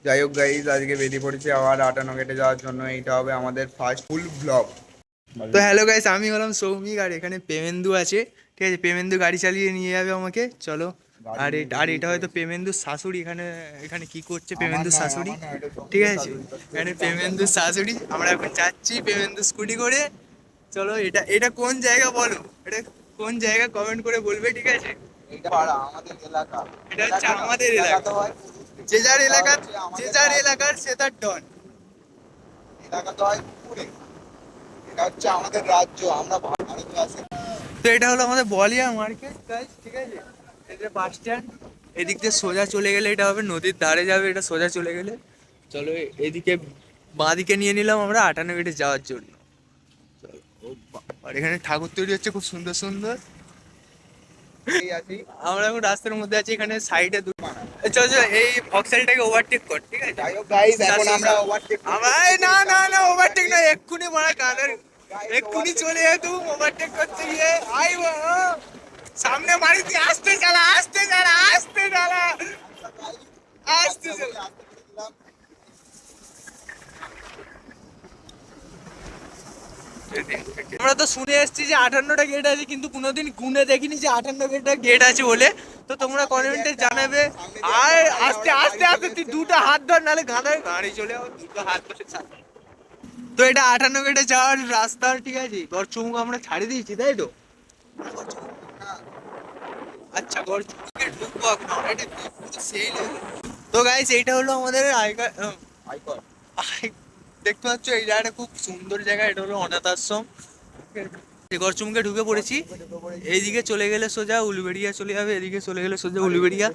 যাই হোক গাইজ, আজকে বেরিয়ে পড়েছি আবার 58 যাওয়ার জন্য। এইটা হবে আমাদের ফার্স্ট ফুল ব্লগ। তো হ্যালো গাইস, আমি হলাম সৌমিক, আর এখানে পেমেন্দু আছে। ঠিক আছে, পেমেন্দু গাড়ি চালিয়ে নিয়ে যাবে আমাকে, চলো। আর এটা হয়তো পেমেন্দুর শাশুড়ি। এখানে এখানে কি করছে পেমেন্দুর শাশুড়ি? ঠিক আছে, এখানে পেমেন্দুর শাশুড়ি। আমরা এখন যাচ্ছি পেমেন্দু স্কুটি করে। চলো, এটা এটা কোন জায়গা বলো? এটা কোন জায়গা কমেন্ট করে বলবে, ঠিক আছে? আমাদের এলাকা। এটা হচ্ছে আমাদের এলাকা এলাকা। তো হয় যে যার এটা এলাকার, হচ্ছে যে আমাদের যার রাজ্য। এলাকার সে তার ডন। এলাকা তো হয় পুকুরে। এটা হচ্ছে আমাদের রাজ্য, আমরা ভারতবাসী। তো এটা হলো আমাদের বলিয়া মার্কেট গাইস, ঠিক আছে। এটা বাস স্ট্যান্ড। এদিক দিয়ে সোজা চলে গেলে এটা হবে নদীর ধারে যাবে, এটা সোজা চলে গেলে। চলো, এদিকে বাঁ দিকে নিয়ে নিলাম আমরা 58 যাওয়ার জন্য। চলো, আর এখানে ঠাকুর তৈরি হচ্ছে খুব সুন্দর সুন্দর। এই আছি আমরা এখন রাস্তার মধ্যে আছি, এখানে সাইডে বানায়। চল চল, এই ভক্সালটাকে ওভারটেক কর, ঠিক আছে। যাই হোক গাইস, এখন চল, আমরা চল। ওভারটেক করতে আমার এই চলেছি না না সামনে না, ওভারটেক রাস্তাটাকে। না, এক্ষুনি মারা কানের। গাইস এক্ষুনি overtake চলে যেত ওভারটেক করতে গিয়ে। আই বাবা, সামনে বাড়িতে আসতে চালা, আসতে চালা, আসতে চালা, আসতে রাস্তা বলে চালা। রাস্তা করে দিলাম। আমরা তো শুনে এসেছি যে 58টা গেট আছে, কিন্তু কোনোদিন গুনে দেখিনি যে 58টা গেট আছে বলে। তো তোমরা কমেন্টে জানাবে। আর আস্তে আস্তে আস্তে তুই দুটো হাত ধর, নাহলে গাড়ি গাড়ি চলে যাবে, দুটো হাত ধরে চালা। তো এটা 58 যাওয়ার রাস্তা, ঠিক আছে। গড়চুমুক আমরা ছাড়ি দিয়েছি, তাই তো? আচ্ছা, গড়চুমুকে ঢুকবো এখন আমরা, এটা পুরো সেই level। তো গাইস, এইটা হলো আমাদের আইকন। দেখতে পাচ্ছ এই জায়গাটা খুব সুন্দর জায়গা। এটা হলো অনাথ আশ্রম। গড়চুমুকে ঢুকে পড়েছি। এইদিকে চলে গেলে সোজা উলুবেড়িয়া চলে যাবে, এদিকে চলে গেলে সোজা উলুবেড়িয়া।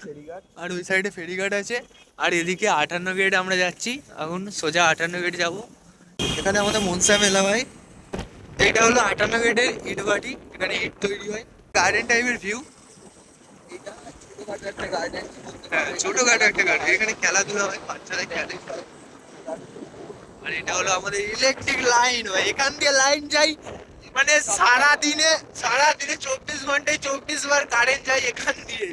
আর ওই সাইডে ফেরিঘাট আছে। আর এদিকে 58 আমরা যাচ্ছি এখন, সোজা 58 যাবো। এখানে আমাদের মনসা মেলা হয়। এটা হলো 58 ইট ভাটি, এখানে ইট তৈরি হয়। গার্ডেন টাইপের ভিউ। এটা ছোটখাটো একটা গার্ডেন। হ্যাঁ, ছোটখাটো একটা গার্ডেন, এখানে খেলাধুলা হয়, বাচ্চারা খেলে। আর এটা হলো আমাদের ইলেকট্রিক লাইন হয়, এখান দিয়ে লাইন যায়। মানে সারা দিনে 24 ঘন্টায় 24 বার কারেন্ট যায় এখান দিয়ে।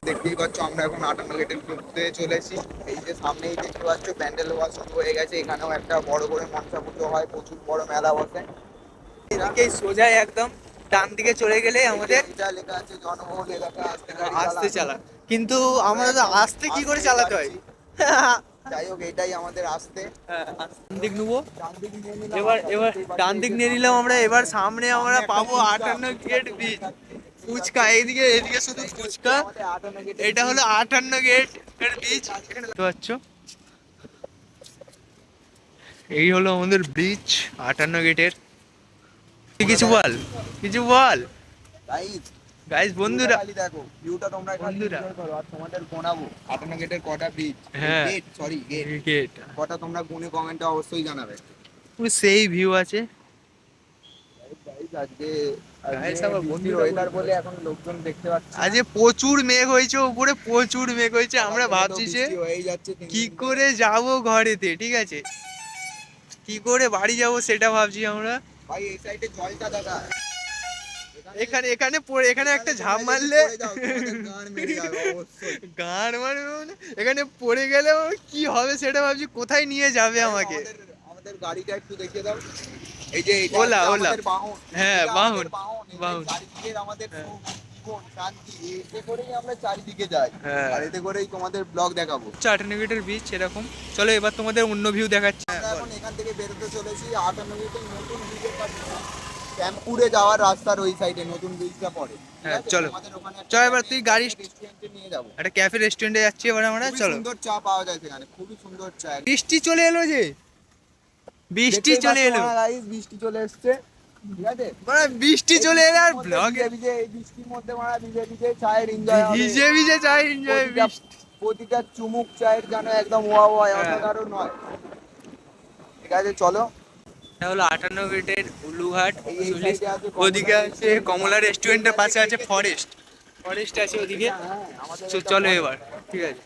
দেখতেই পাচ্ছ আমরা এখন 58 ঢুকতে চলেছি। এই যে সামনেই দেখতে পাচ্ছ প্যান্ডেল ওয়াল শুরু হয়ে গেছে। এখানেও একটা বড় করে মনসা পুজো হয়, প্রচুর বড় মেলা বসে। এদিকে সোজা একদম ডান দিকে চলে গেলে আমাদের এটা লেখা আছে জনবহুল এলাকা, আস্তে গাড়ি আসতে চালান। চালা। কিন্তু আমরা আমরা তো এখন আস্তে কি করে আস্তেই চালাতে হয়? যাচ্ছি। যাই হোক, এটাই আমাদের আস্তে। হ্যাঁ, ডান দিক নেবো। ডান দিক নিয়ে নিলাম এবার আমরা, এবার দেখতেই পাচ্ছ ডান এই দিক যে নিয়ে সামনে নিলাম আমরা। একটা এবার সামনে আমরা একটা পাবো ফুচকা, 58 ফুচকা গেট দোকান বীচ। থাকবে। ফুচকা এদিকে, এদিকে শুধু ফুচকা। আমাদের 58 এটা হলো 58 এর বীচ, এখানে দেখতে পাচ্ছ। এই হলো আমাদের ব্রিজ 58 তুই কিছু বল, কিছু বল। গাইস, গাইস, ভিউটা বন্ধুরা, খালি দেখো, ভিউটা তোমরা খালি বন্ধুরা। এনজয় করো। আর তোমাদের গোনাবো 58 কটা ব্রিজ, হ্যাঁ, গেট, সরি গেট গেট কটা তোমরা গুনে কমেন্টে অবশ্যই জানাবে। সেই ভিউ আছে। গাইস, আজকে আজকে গাইস, আমার বৃষ্টির বন্ধুরা ওয়েদার বলতে বলে পারছে। এখন লোকজন দেখতে পাচ্ছি না। আজকে প্রচুর মেঘ হয়েছে, উপরে প্রচুর মেঘ হয়েছে। সকাল আমরা থেকে তো ভাবছি যে বৃষ্টি হয়েই যাচ্ছে 3 কি দিন ধরে। করে যাব ঘরেতে, ঠিক আছে। কি করে বাড়ি যাব সেটা ভাবছি আমরা। ভাই এই সাইডে জলটা দেখা, এখানে এখানে এখানে একটা ঝাঁপ তোমরা যদি মারলে পড়ে যাও তোমাদের গান মেরে যাবে অবশ্যই। গান মারবে মানে, এখানে পড়ে গেলে আমার কি হবে সেটা ভাবছি, কোথায় নিয়ে যাবে যাই হোক, আমাকে। আমাদের আমাদের গাড়িটা একটু দেখিয়ে দাও। এই যে এটা ওলা হচ্ছে ওলা, আমাদের বাহন। হ্যাঁ এটা আমাদের বাহুন, বাহন, এটাই বাহুন। চারিদিকের আমাদের হ্যাঁ, সুখ, জীবন, শান্তি। এতে করেই আমরা চারিদিকে যাই। হ্যাঁ। আর এতে করেই তোমাদের ব্লগ দেখাবো। 58 বীচ এরকম। চলো, এবার তোমাদের অন্য ভিউ দেখাচ্ছি। হ্যাঁ, আমরা বল। এখন এখান থেকে বেরোতে চলেছি 58 নতুন ব্রিজের কাছে। শ্যামপুরে যাওয়ার রাস্তার ওই সাইডে নতুন ব্রিজটা পড়ে, ঠিক হ্যাঁ, আছে। চলো। তোমাদের ওখানে একটা চল, এবার ক্যাফে তুই আছে, গাড়ি, একটা রেস্টুরেন্টে নিয়ে যাবো। একটা ক্যাফে রেস্টুরেন্টে যাচ্ছি এবার আমরা, খুবই চলো। সুন্দর চা পাওয়া যায় সেখানে, খুবই সুন্দর চা। বৃষ্টি চলে এলো যে, বৃষ্টি দেখতেই চলে পাচ্ছ এলো। মারা গাইস, বৃষ্টি চলে এসছে, ঠিক আছে। মানে বৃষ্টি এই চলে এলো, বৃষ্টির আর মধ্যে ব্লগে ভিজে ভিজে, এই বৃষ্টির মধ্যে মারা ভিজে ভিজে চায়ের এনজয় হবে। ভিজে ভিজে চাই এনজয় প্রতিটা বৃষ্টি। প্রতিটা চুমুক চায়ের যেন একদম ওয়া ওয়া, হ্যাঁ, অসাধারণ হয়। ঠিক আছে, চলো। এটা হলো 58 উলুঘাট এই চল্লিশ। সাইডে আছে ওদিকে কমলা আছে রেস্টুরেন্ট। কমলা রেস্টুরেন্টের পাশে আছে ফরেস্ট, ফরেস্ট আছে ওদিকে। হ্যাঁ, আমাদের এটা চলো পরে। এবার, ঠিক আছে।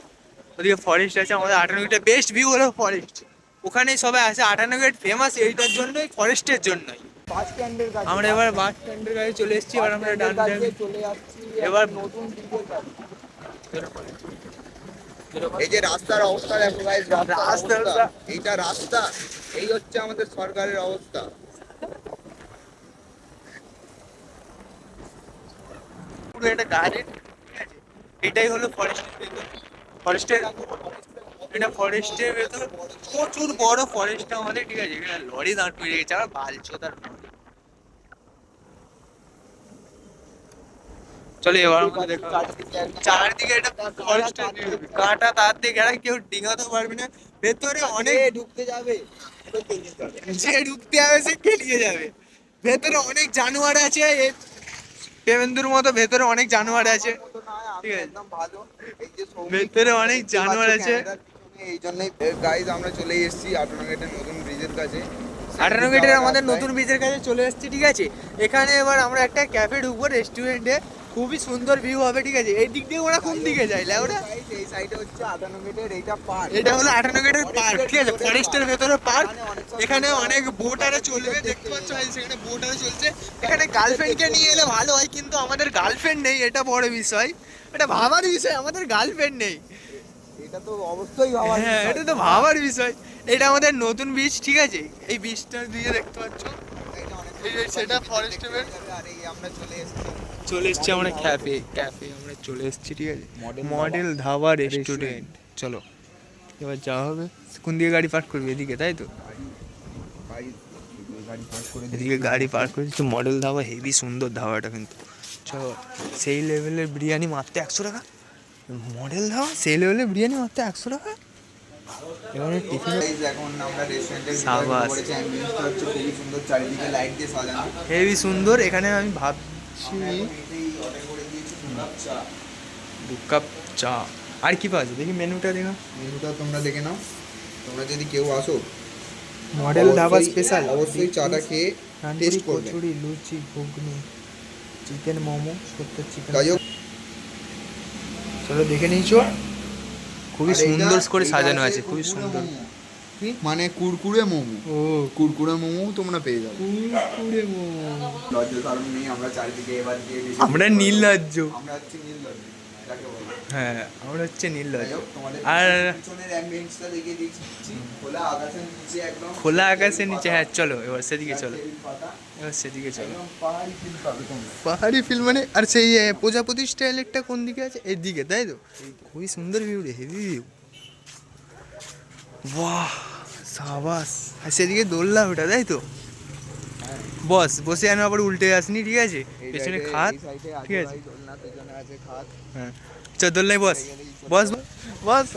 ওদিকে ফরেস্ট আছে, আমাদের 58 বেস্ট ভিউ হলো ফরেস্ট। ওখানেই সবাই আসে, 58 ফেমাস এইটার জন্যই, ফরেস্টের জন্যই। বাস স্ট্যান্ডের কাছে, আমরা বাস এবার স্ট্যান্ড, বাস স্ট্যান্ডের কাছে চলে এসেছি, বাস এবার আমরা স্ট্যান্ডের ডান ডান। কাছে চলে যাচ্ছি এবার এখন নতুন ব্রিজের কাছে। এই যে রাস্তার অবস্থা দেখো ভাই, রাস্তার রাস্তার অবস্থা। অবস্থা। এইটা রাস্তা, এই হচ্ছে আমাদের সরকারের অবস্থা। পুরো একটা গার্ডেন, ঠিক আছে? এটাই হলো ফরেস্টের ভেতর, ফরেস্টের, এটা ফরেস্টের ভেতর প্রচুর বড় ফরেস্ট আমাদের, ঠিক আছে? এখানে লরি দাঁড় করে রেখেছে, আবার বালচোদার লরি। চলো এবার আমাদের দেখা হবে। চারদিকে একটা ফরেস্ট, কাঁটা তার দিয়ে ঘেরা, কেউ ডিঙাতেও পারবে না। ভেতরে অনেক, ঢুকতে যাবে, যে ঢুকতে যাবে সে কেলিয়ে যাবে। ভেতরে অনেক জানোয়ার আছে, পেমেন্দুর মতো ভেতরে অনেক জানোয়ার আছে, ঠিক আছে? একদম ভালো। এই যে ভেতরে অনেক জানোয়ার আছে। এই জন্যই গাইজ আমরা চলে এসেছি 18 গেটের নতুন ব্রিজের কাছে। 18 গেটের আমাদের নতুন ব্রিজের কাছে চলে এসেছি, ঠিক আছে? এখানে এবার আমরা একটা ক্যাফে ঢুকবো, রেস্টুরেন্টে। খুবই সুন্দর ভিউ হবে, ঠিক আছে? এই দিক দিয়ে ওরা কোন দিকে যায় ওরা? এই সাইডে হচ্ছে 18 গেটের এইটা পার্ক। এটা হলো 18 গেটের পার্ক, ঠিক আছে? ফরেস্টের ভেতরে পার্ক। এখানে অনেক বোট আরে চলবে, দেখতে পাচ্ছ সেখানে বোট আরে চলছে। এখানে গার্লফ্রেন্ডকে নিয়ে এলে ভালো হয়, কিন্তু আমাদের গার্লফ্রেন্ড নেই, এটা বড় বিষয়। এটা ভাবার বিষয়, আমাদের গার্লফ্রেন্ড নেই। এটা তো অবশ্যই ভাবার হ্যাঁ, বিষয়। এটা তো ভাবার বিষয়। এটা আমাদের নতুন বীজ, ঠিক আছে? এই বীজটা দিয়ে দেখতে পাচ্ছ, এটা অনেক এই সেটা ফরেস্টের আর এই আমরা চলে এসেছি চলে এসছি আমরা ক্যাফে আমরা চলে এসছি, ঠিক আছে? Model dhaba restaurant. চলো এবার যাওয়া হবে। কোন দিকে গাড়ি পার্ক করবি? এদিকে, তাই তো? গাড়ি পার্ক করে এদিকে গাড়ি পার্ক করে দিচ্ছি। মডেল ধাবা হেভি সুন্দর ধাবাটা, কিন্তু চলো। সেই লেভেলের বিরিয়ানি মাত্র 100 টাকা। মডেল ধাবা সেই লেভেলের বিরিয়ানি মাত্র 100 টাকা। এবারে টিফিন এখন আমরা রেস্টুরেন্টের সাবাস। ভিতরে অ্যাম্বিয়েন্সটা হচ্ছে খুবই সুন্দর, চারিদিকে লাইট দিয়ে সাজানো। হেভি সুন্দর। এখানে আমি ভাবছি এটাই অর্ডার করে দিয়েছি 2 কাপ চা। 2 কাপ চা। আর কি পাওয়া যায় দেখি, মেনুটা দেখো। মেনুটা তোমরা দেখে নাও, তোমরা যদি কেউ আসো মডেল ধাবা অবশ্যই- স্পেশাল অবশ্যই চাটা খেয়ে তান্দুরি টেস্ট করবে। কচুরি, লুচি, ঘুগনি, চিকেন মোমো, সত্তর চিকেন। যাই হোক, চলো দেখে নিয়েছো। খুবই আর এইটা- সুন্দর করে এইটা সাজানো আছে, খুবই কুরকুরে সুন্দর। মোমো। কি? মানে কুরকুরে মোমো, ও, কুরকুরে মোমো তোমরা পেয়ে যাবে। কুরকুরে মোমো। লজ্জার কারণ নেই, আমরা চারিদিকে এবার দিয়ে দিয়েছি। আমরা নির্লজ্জ। আমরা হচ্ছে নীললজ্জ, যাকে বলে। হ্যাঁ, আমরা হচ্ছে যাই নির্লজ্জ। হোক, তোমাদের আর পিছনের অ্যাম্বিয়েন্সটা দেখিয়ে দিচ্ছি। খোলা আকাশের নিচে একদম, খোলা আকাশের নিচে, হ্যাঁ চলো এবার সেদিকে চলো, টেবিল পাতা, এবার সেদিকে চলো। একদম পাহাড়ি ফিল পাবে তোমরা। পাহাড়ি ফিল মানে, আর সেই প্রজাপতি স্টাইলেরটা কোন দিকে আছে? এদিকে, তাই তো? খুবই সুন্দর ভিউ রে, হেভি ভিউ। বাহ, সাবাস। আর সেদিকে দোলনা ওটা, তাই তো? বস, বসে আমি আবার উল্টে আসনি, ঠিক আছে? এই পেছনে সাইডে- খাট, এই সাইডে আছে ঠিক আছে? ভাই দোলনা, পেছনে আছে খাট। হ্যাঁ, চল দোলনায় বস, বস বস।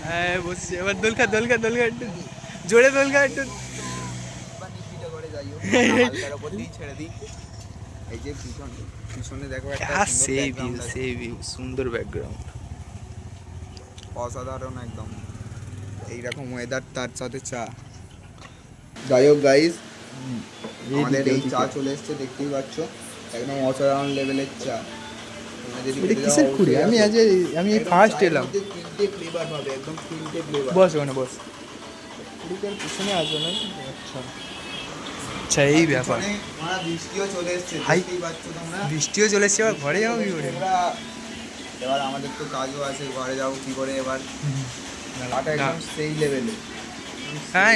হ্যাঁ বসছি, এবার দোল খা, দোল খা, দোল খা একটু জোরে, দোল খা একটু। এবার নিচে করে যাই হোক, হালকার উপর দিয়ে ছেড়ে দিই। এই যে পিছনে, পিছনে দেখো একটা সুন্দর সেই ভিউ, background আছে। সেই ভিউ, সুন্দর ব্যাকগ্রাউন্ড। অসাধারণ একদম। এইরকম ওয়েদার, তার সাথে চা। যাই হোক গাইস, আমাদের এই চা চলে এসছে, দেখতেই পাচ্ছ। একদম অসাধারণ লেভেলের চা। তোমরা যদি খেতে কিসের যাও, কুড়ি? অবশ্যই আসো। আমি একদম ফার্স্ট চায়ের এলাম। মধ্যে 3টে ফ্লেভার পাবে, একদম 3টে ফ্লেভার। বস ওখানে বস। কুড়িটার পিছনে আসবে না? আচ্ছা আচ্ছা, এই ব্যাপার। বৃষ্টিও চলে এসছে, হাই। দেখতেই পাচ্ছ তোমরা। বৃষ্টিও চলে এসছে, আবার ঘরে যাবো কি করে? এবার আমাদের তো কাজও আছে, ঘরে যাবো কি করে এবার। চাটা একদম সেই লেভেলে। হ্যাঁ,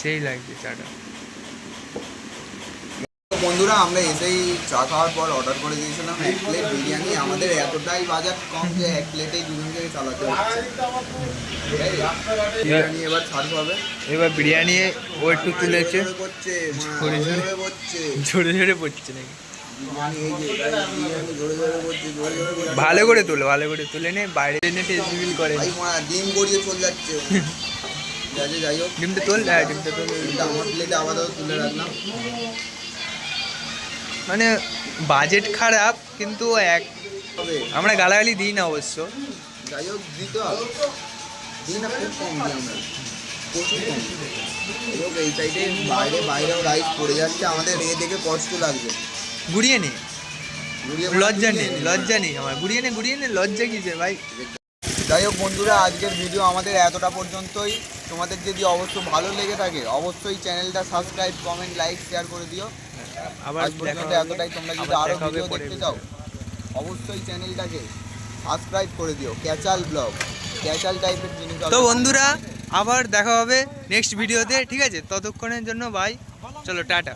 সেই লাগছে চাটা। বন্ধুরা, আমরা এসেই চা খাওয়ার পর অর্ডার করে দিয়েছিলাম 1 প্লেট বিরিয়ানি। আমাদের এতটাই বাজার কম যে 1 প্লেটেই দুজনকে চালাতে হচ্ছে। বিরিয়ানি এবার ছাড় হবে। এবার বিরিয়ানি ও একটু তুলেছে, জোরে করছে, জোরে জোরে। জোরে করছে। ঝরে ঝরে পড়ছে নাকি? বিরিয়ানি এই যে, বিরিয়ানি জোরে জোরে করছে, জোরে জোরে করছে। ভালো করে তোলো, ভালো করে তুলে নে, বাইরে এনে টেস্ট রিভিল করে। ভাই ডিম গড়িয়ে চলে যাচ্ছে। ঠিক আছে, যাই হোক, ডিমটা তোল, হ্যাঁ ডিমটা তোল। ডিমটা আমার প্লেটে আপাতত তুলে রাখলাম। মানে বাজেট খারাপ, কিন্তু তবে আমরা গালাগালি দিই না অবশ্য। যাই হোক, দিতে হবে। দিই না, খুব কম দিই আমরা, প্রচুর কম। যাই হোক, এই সাইডে বাইরেও রাইস পড়ে যাচ্ছে, আমাদের দেখে কষ্ট লাগবে। গুড়িয়ে নে, ঘুরিয়ে লজ্জা ঘুরিয়ে নেই, নে। লজ্জা নেই আমার। গুড়িয়ে নে, লজ্জা কিসে ভাই? যাই হোক বন্ধুরা, আজকের ভিডিও আমাদের এতটা পর্যন্তই। তোমাদের যদি অবশ্য ভালো লেগে থাকে, অবশ্যই চ্যানেলটা সাবস্ক্রাইব, কমেন্ট, লাইক, শেয়ার করে দিও। আবার আজ দেখা পর্যন্ত হবে, এতটাই। তোমরা যদি আবার আরো দেখা হবে ভিডিও পরের দেখতে ভিডিওতে। চাও, অবশ্যই চ্যানেলটাকে সাবস্ক্রাইব করে দিও, ক্যাচাল ব্লগ, ক্যাচাল টাইপের জিনিস। তো বন্ধুরা আবার দেখা হবে নেক্সট ভিডিওতে, ঠিক আছে? ততক্ষণের জন্য বাই, চলো টাটা।